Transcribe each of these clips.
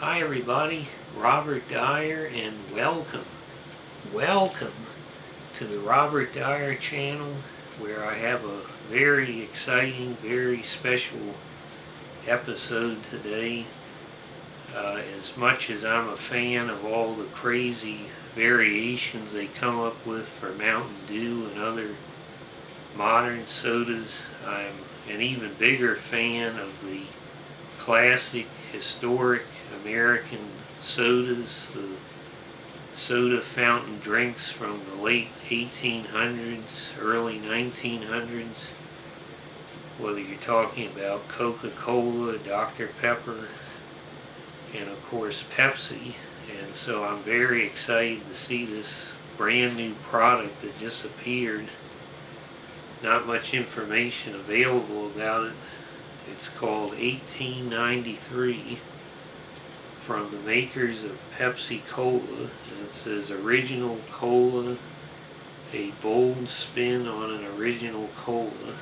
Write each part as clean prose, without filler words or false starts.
Hi everybody, Robert Dyer, and welcome to the Robert Dyer channel, where I have a very exciting, very special episode today. As much as I'm a fan of all the crazy variations they come up with for Mountain Dew and other modern sodas, I'm an even bigger fan of the classic, historic American sodas, the soda fountain drinks from the late 1800s, early 1900s, whether you're talking about Coca-Cola, Dr. Pepper, and of course Pepsi. And so I'm very excited to see this brand new product that just appeared. Not much information available about it. It's called 1893, from the makers of Pepsi Cola, and it says original cola, a bold spin on an original cola.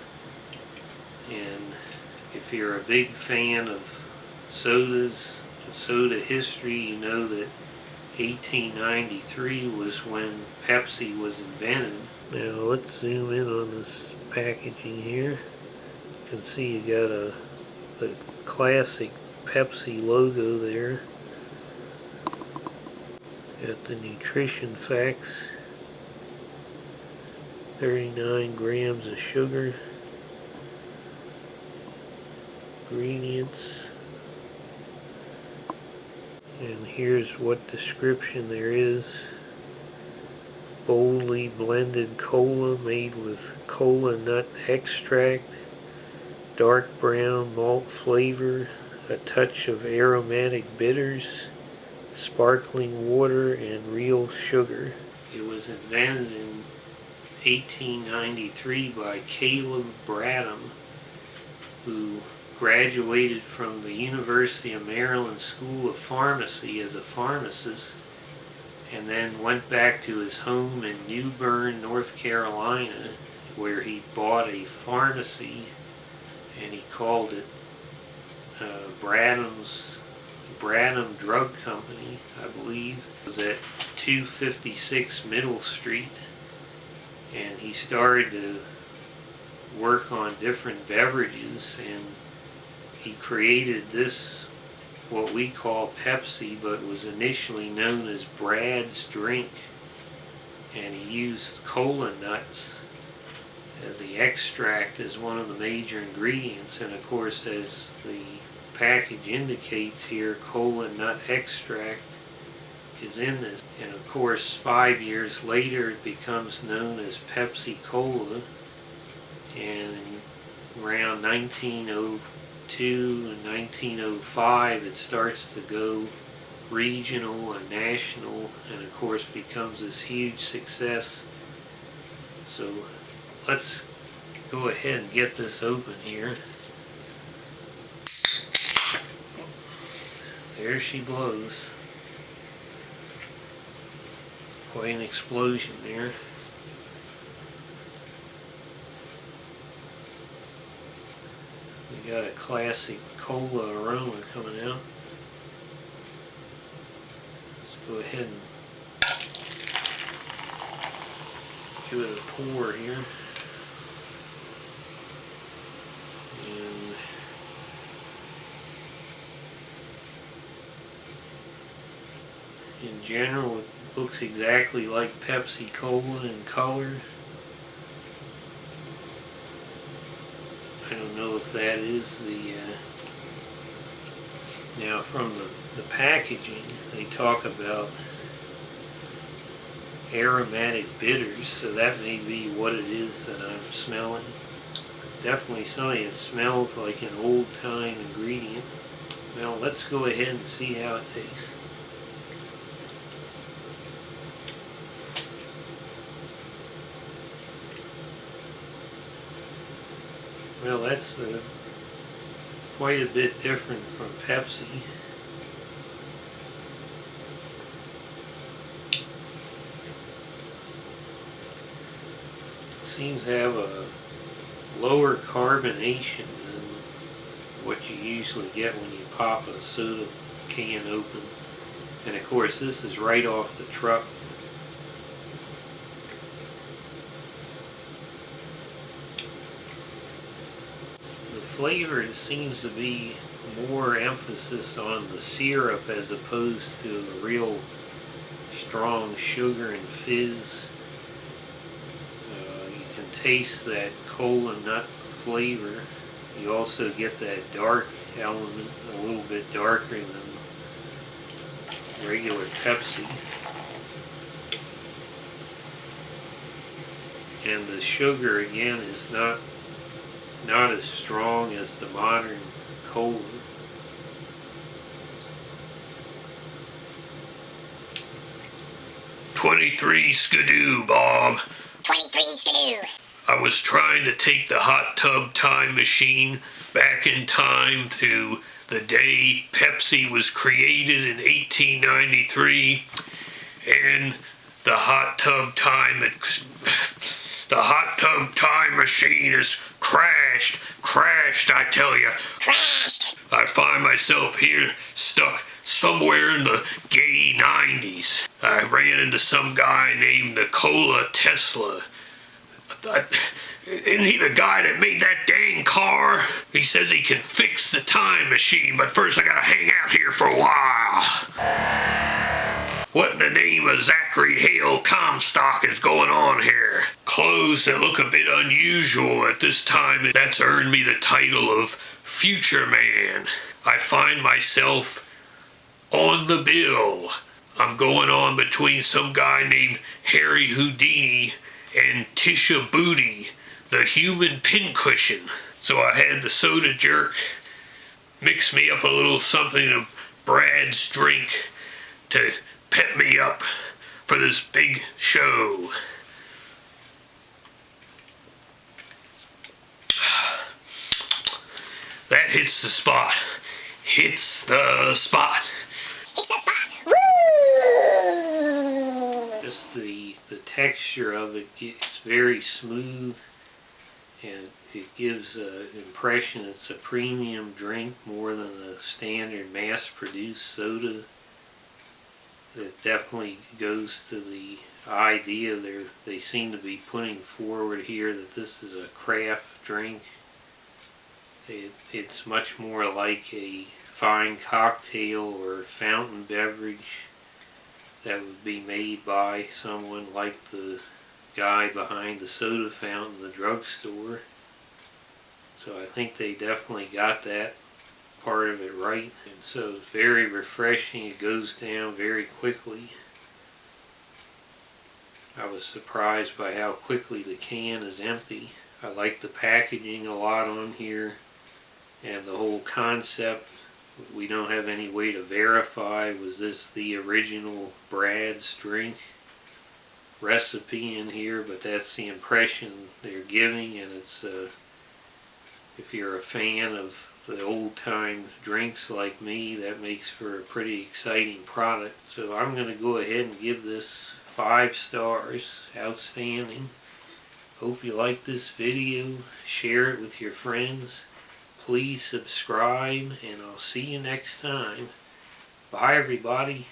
And if you're a big fan of sodas and soda history, you know that 1893 was when Pepsi was invented. Now let's zoom in on this packaging here. You can see you got the classic Pepsi logo there. Got the nutrition facts. 39 grams of sugar. Ingredients. And here's what description there is. Boldly blended cola made with cola nut extract, dark brown malt flavor, a touch of aromatic bitters, sparkling water, and real sugar. It was invented in 1893 by Caleb Bradham, who graduated from the University of Maryland School of Pharmacy as a pharmacist, and then went back to his home in New Bern, North Carolina, where he bought a pharmacy, and he called it Bradham Drug Company, I believe. It was at 256 Middle Street, and he started to work on different beverages, and he created this, what we call Pepsi, but was initially known as Brad's Drink, and he used cola nuts. The extract is one of the major ingredients, and of course, as the package indicates here, cola nut extract is in this. And of course, 5 years later it becomes known as Pepsi Cola, and around 1902 and 1905 it starts to go regional and national, and of course becomes this huge success. So let's go ahead and get this open here. There she blows. Quite an explosion there. We got a classic cola aroma coming out. Let's go ahead and give it a pour here. And in general, it looks exactly like Pepsi Cola in color. I don't know if that is the... Now from the packaging, they talk about aromatic bitters, so that may be what it is that I'm smelling. Definitely something that smells like an old-time ingredient. Well, let's go ahead and see how it tastes. Well, that's quite a bit different from Pepsi. Seems to have a lower carbonation than what you usually get when you pop a soda can open. And of course this is right off the truck. The flavor seems to be more emphasis on the syrup as opposed to a real strong sugar and fizz. You can taste that cola nut flavor. You also get that dark element, a little bit darker than regular Pepsi. And the sugar again is not as strong as the modern cola. "23 skidoo, Bob." 23 skidoo. I was trying to take the hot tub time machine back in time to the day Pepsi was created in 1893, and the hot tub time machine is crashed, I tell you. Crashed. I find myself here stuck somewhere in the gay 90s. I ran into some guy named Nikola Tesla. Isn't he the guy that made that dang car? He says he can fix the time machine, but first I gotta hang out here for a while. What in the name of Zachary Hale Comstock is going on here? Clothes that look a bit unusual at this time. That's earned me the title of Future Man. I find myself on the bill. I'm going on between some guy named Harry Houdini and Tisha Booty, the human pincushion. So I had the soda jerk mix me up a little something of Brad's drink to pep me up for this big show. That hits the spot. Hits the spot. Hits the spot. Woo! Just the texture of it, it's very smooth, and it gives an impression it's a premium drink more than a standard mass-produced soda. It definitely goes to the idea they seem to be putting forward here that this is a craft drink. It's much more like a fine cocktail or fountain beverage that would be made by someone like the guy behind the soda fountain in the drugstore. So I think they definitely got that part of it right, and so it's very refreshing. It goes down very quickly. I was surprised by how quickly the can is empty. I like the packaging a lot on here, and the whole concept. We don't have any way to verify, was this the original Brad's drink recipe in here, but that's the impression they're giving, and it's if you're a fan of the old-time drinks like me, that makes for a pretty exciting product. So I'm going to go ahead and give this 5 stars. Outstanding. Hope you like this video. Share it with your friends. Please subscribe, and I'll see you next time. Bye, everybody.